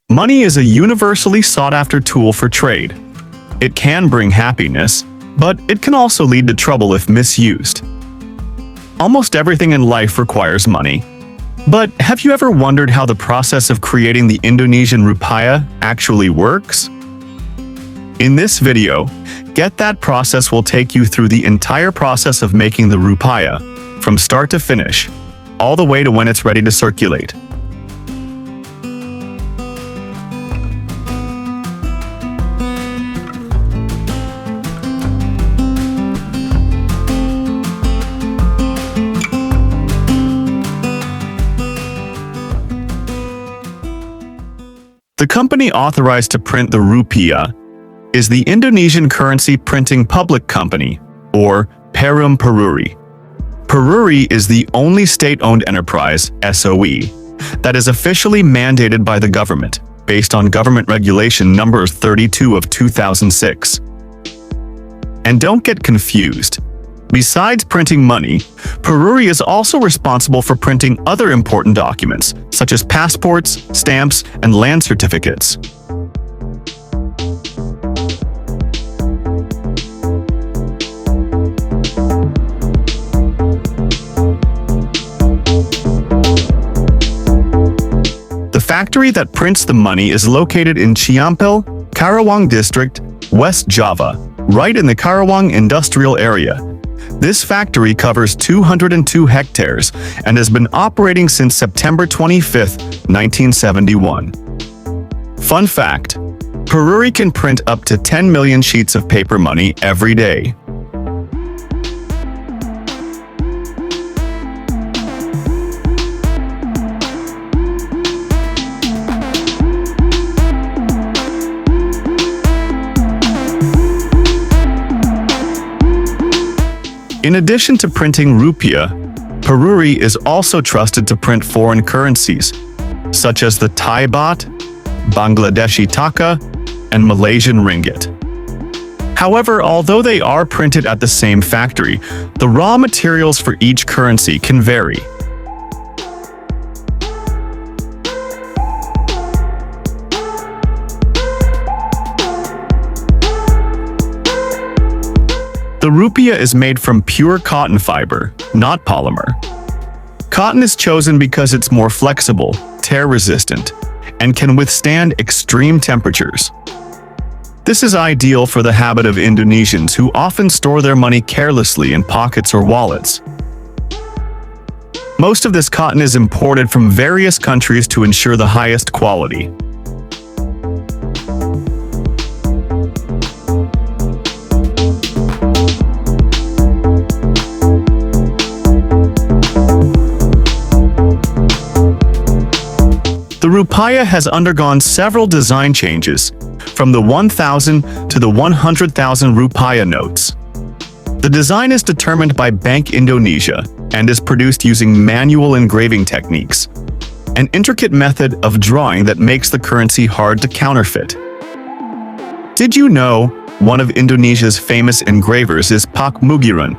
Money is a universally sought-after tool for trade. It can bring happiness, but it can also lead to trouble if misused. Almost everything in life requires money. But have you ever wondered how the process of creating the Indonesian Rupiah actually works? In this video, Get That Process will take you through the entire process of making the Rupiah, from start to finish, all the way to when it's ready to circulate. The company authorized to print the Rupiah is the Indonesian Currency Printing Public Company, or Peruri. Peruri is the only state-owned enterprise, SOE, that is officially mandated by the government, based on Government Regulation Number 32 of 2006. And don't get confused. Besides printing money, Peruri is also responsible for printing other important documents, such as passports, stamps, and land certificates. The factory that prints the money is located in Ciampel, Karawang District, West Java, right in the Karawang industrial area. This factory covers 202 hectares and has been operating since September 25, 1971. Fun fact: Peruri can print up to 10 million sheets of paper money every day. In addition to printing Rupiah, Peruri is also trusted to print foreign currencies, such as the Thai baht, Bangladeshi taka, and Malaysian ringgit. However, although they are printed at the same factory, the raw materials for each currency can vary. The Rupiah is made from pure cotton fiber, not polymer. Cotton is chosen because it's more flexible, tear-resistant, and can withstand extreme temperatures. This is ideal for the habit of Indonesians who often store their money carelessly in pockets or wallets. Most of this cotton is imported from various countries to ensure the highest quality. The Rupiah has undergone several design changes, from the 1,000 to the 100,000 Rupiah notes. The design is determined by Bank Indonesia and is produced using manual engraving techniques, an intricate method of drawing that makes the currency hard to counterfeit. Did you know one of Indonesia's famous engravers is Pak Mugiran,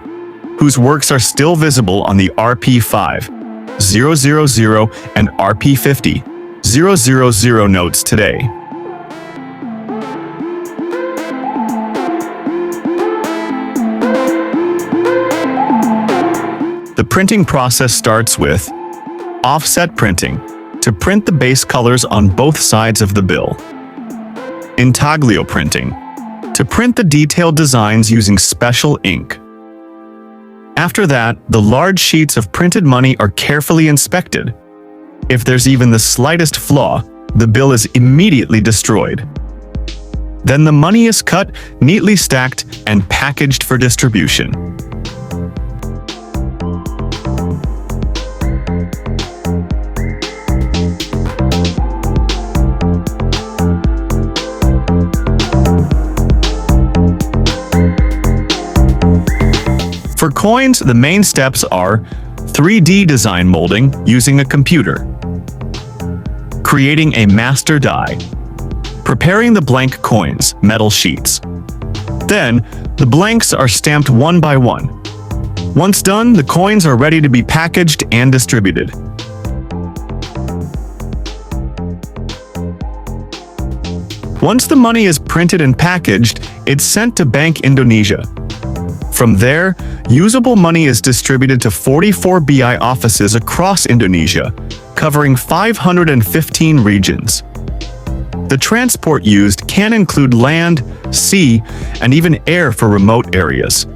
whose works are still visible on the Rp5, 000 and Rp50, 000 notes today? The printing process starts with offset printing, to print the base colors on both sides of the bill. Intaglio printing, to print the detailed designs using special ink. After that, the large sheets of printed money are carefully inspected. If there's even the slightest flaw, the bill is immediately destroyed. Then the money is cut, neatly stacked, and packaged for distribution. For coins, the main steps are 3D design molding using a computer, creating a master die, preparing the blank coins, metal sheets. Then, the blanks are stamped one by one. Once done, the coins are ready to be packaged and distributed. Once the money is printed and packaged, it's sent to Bank Indonesia. From there, usable money is distributed to 44 BI offices across Indonesia, covering 515 regions. The transport used can include land, sea, and even air for remote areas.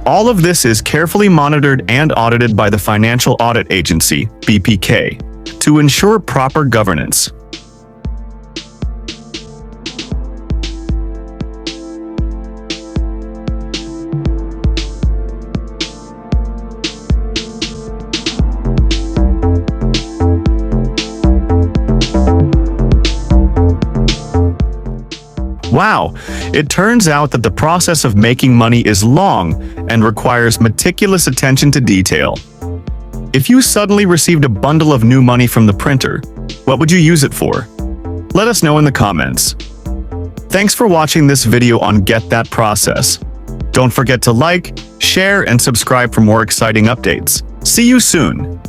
All of this is carefully monitored and audited by the Financial Audit Agency, BPK, to ensure proper governance. Wow, it turns out that the process of making money is long and requires meticulous attention to detail. If you suddenly received a bundle of new money from the printer, what would you use it for? Let us know in the comments. Thanks for watching this video on Get That Process. Don't forget to like, share, and subscribe for more exciting updates. See you soon!